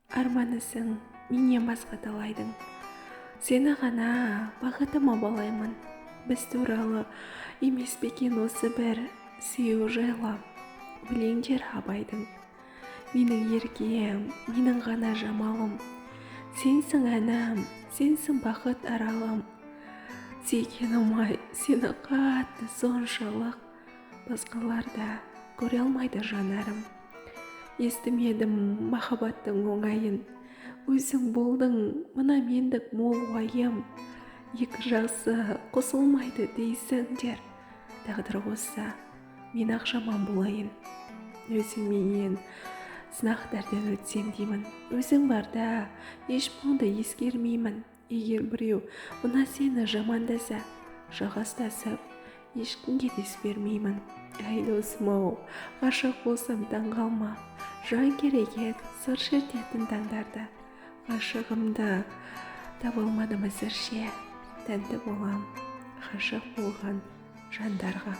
арманысың менен басқа талайдың. Сені ғана бақытыма балаймын. Біз туралы емес пе екен осы бір сүйеу жайлы өлеңдер абайдың. Менің еркем, менің ғана жамалым, сенсің әнім, сенсің бақыт аралым. Сүйгенім ай, сені қатты соншалық, басқаларда көре алмайды жанарым. Естімедім махаббаттың оңайын, өзің болдың мына мендік мол уайым. Екі жақсы қосылмайды дейсіңдер, тағдыр қосса мен ақ жаман болайын. Өзіңменен сынақтардан өтсем деймін, өзің барда еш мұңды ескермеймін. Егер біреу мына сені жамандаса, жағастасып ешкімге дес бермеймін. Әй досым-ау, ғашық болсам таңғалма, жан керек еді сыр шертетін таңдарда. Ғашығымды таба алмадым әзірше, тәнті болам ғашық болған жандарға.